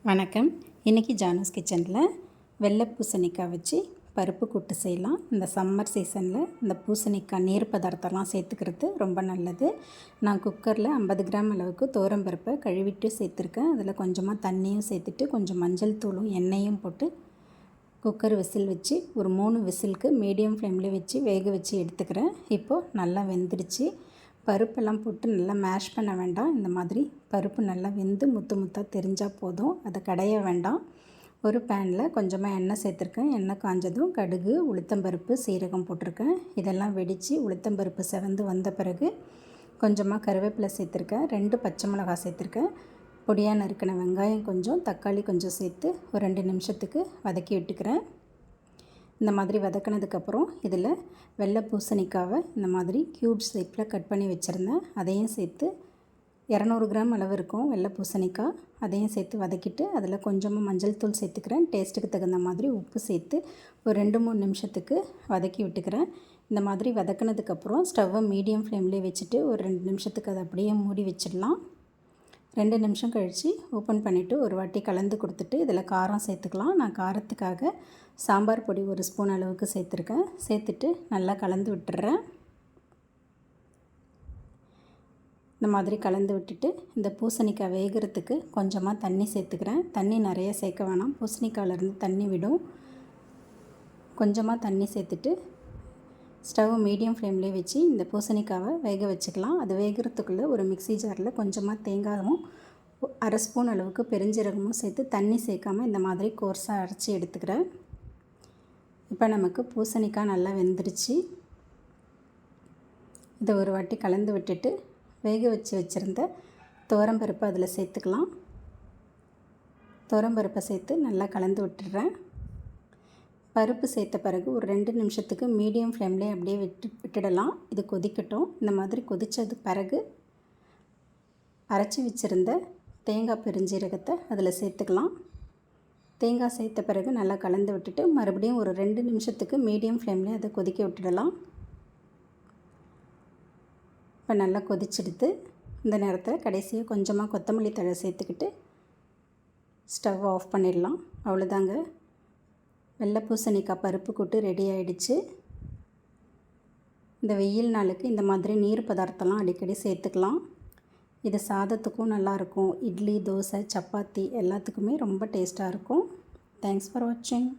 வணக்கம். இன்றைக்கி ஜானூஸ் கிச்சனில் வெள்ளை பூசணிக்காய் வச்சு பருப்பு கூட்டு செய்யலாம். இந்த சம்மர் சீசனில் இந்த பூசணிக்காய் நீர் பதார்த்தம்லாம் சேர்த்துக்கிறது ரொம்ப நல்லது. நான் குக்கரில் 50 கிராம் அளவுக்கு துவரம்பருப்பை கழுவிட்டு சேர்த்துருக்கேன். அதில் கொஞ்சமாக தண்ணியும் சேர்த்துட்டு கொஞ்சம் மஞ்சள் தூளும் எண்ணெயும் போட்டு குக்கர் விசில் வச்சு ஒரு 3 விசிலுக்கு மீடியம் ஃப்ளேமில் வச்சு வேக வச்சு எடுத்துக்கிறேன். இப்போது நல்லா வெந்துடுச்சு. பருப்பெல்லாம் போட்டு நல்லா மேஷ் பண்ண வேண்டாம். இந்த மாதிரி பருப்பு நல்லா வெந்து முத்து முத்தாக தெரிஞ்சால் போதும். அதை கடைய வேண்டாம். ஒரு பேனில் கொஞ்சமாக எண்ணெய் சேர்த்துருக்கேன். எண்ணெய் காஞ்சதும் கடுகு, உளுத்தம்பருப்பு, சீரகம் போட்டிருக்கேன். இதெல்லாம் வெடித்து உளுத்தம்பருப்பு செவந்து வந்த பிறகு கொஞ்சமாக கருவேப்பிலை சேர்த்துருக்கேன். 2 பச்சை மிளகாய் சேர்த்துருக்கேன். பொடியாக நறுக்கின வெங்காயம் கொஞ்சம், தக்காளி கொஞ்சம் சேர்த்து ஒரு 2 நிமிஷத்துக்கு வதக்கி விட்டுக்கிறேன். இந்த மாதிரி வதக்கினதுக்கப்புறம் இதில் வெள்ளை பூசணிக்காவை இந்த மாதிரி க்யூப்ஸ் ஷேப்பில் கட் பண்ணி வச்சுருந்தேன். அதையும் சேர்த்து 200 கிராம் அளவு இருக்கும் வெள்ளை பூசணிக்காய். அதையும் சேர்த்து வதக்கிட்டு அதில் கொஞ்சமாக மஞ்சள் தூள் சேர்த்துக்கிறேன். டேஸ்ட்டுக்கு தகுந்த மாதிரி உப்பு சேர்த்து ஒரு 2-3 நிமிஷத்துக்கு வதக்கி விட்டுக்கிறேன். இந்த மாதிரி வதக்கினதுக்கப்புறம் ஸ்டவ்வை மீடியம் ஃப்ளேம்லேயே வச்சுட்டு ஒரு 2 நிமிஷத்துக்கு அதை அப்படியே மூடி வச்சிடலாம். 2 நிமிஷம் கழித்து ஓப்பன் பண்ணிவிட்டு ஒரு வாட்டி கலந்து கொடுத்துட்டு இதில் காரம் சேர்த்துக்கலாம். நான் காரத்துக்காக சாம்பார் பொடி 1 ஸ்பூன் அளவுக்கு சேர்த்துருக்கேன். சேர்த்துட்டு நல்லா கலந்து விட்டுறேன். இந்த மாதிரி கலந்து விட்டுட்டு இந்த பூசணிக்காய் வேகிறதுக்கு கொஞ்சமாக தண்ணி சேர்த்துக்கிறேன். தண்ணி நிறைய சேர்க்க வேணாம், பூசணிக்காயிலேருந்து தண்ணி விடும். கொஞ்சமாக தண்ணி சேர்த்துட்டு ஸ்டவ் மீடியம் ஃப்ளேம்லேயே வச்சு இந்த பூசணிக்காவை வேக வச்சுக்கலாம். அது வேகிறதுக்குள்ளே ஒரு மிக்ஸி ஜாரில் கொஞ்சமாக தேங்காயும் 1/2 ஸ்பூன் அளவுக்கு பெருஞ்சீரகமும் சேர்த்து தண்ணி சேர்க்காமல் இந்த மாதிரி கோர்ஸாக அரைச்சி எடுத்துக்கிறேன். இப்போ நமக்கு பூசணிக்காய் நல்லா வெந்துருச்சு. இதை ஒரு வாட்டி கலந்து விட்டுட்டு வேக வச்சுருந்த துவரம்பருப்பை அதில் சேர்த்துக்கலாம். துவரம்பருப்பை சேர்த்து நல்லா கலந்து விட்டுடுறேன். பருப்பு சேர்த்த பிறகு ஒரு 2 நிமிஷத்துக்கு மீடியம் ஃப்ளேம்லேயே அப்படியே விட்டுடலாம். இது கொதிக்கட்டும். இந்த மாதிரி கொதித்தது பிறகு அரைச்சி வச்சுருந்த தேங்காய் பெருஞ்சீரகத்தை அதில் சேர்த்துக்கலாம். தேங்காய் சேர்த்த பிறகு நல்லா கலந்து விட்டுட்டு மறுபடியும் ஒரு 2 நிமிஷத்துக்கு மீடியம் ஃப்ளேம்லேயே அதை கொதிக்க விட்டுடலாம். இப்போ நல்லா கொதிச்செடுத்து இந்த நேரத்தில் கடைசியாக கொஞ்சமாக கொத்தமல்லி தழை சேர்த்துக்கிட்டு ஸ்டவ் ஆஃப் பண்ணிடலாம். அவ்வளோதாங்க, வெள்ளை பூசணிக்காய் பருப்பு கூட்டு ரெடி ஆகிடுச்சு. இந்த வெயில் நாளுக்கு இந்த மாதிரி நீர் பதார்த்தம்லாம் அடிக்கடி சேர்த்துக்கலாம். இது சாதத்துக்கும் நல்லாயிருக்கும். இட்லி, தோசை, சப்பாத்தி எல்லாத்துக்குமே ரொம்ப டேஸ்ட்டாக இருக்கும். தேங்க்ஸ் ஃபார் வாட்சிங்.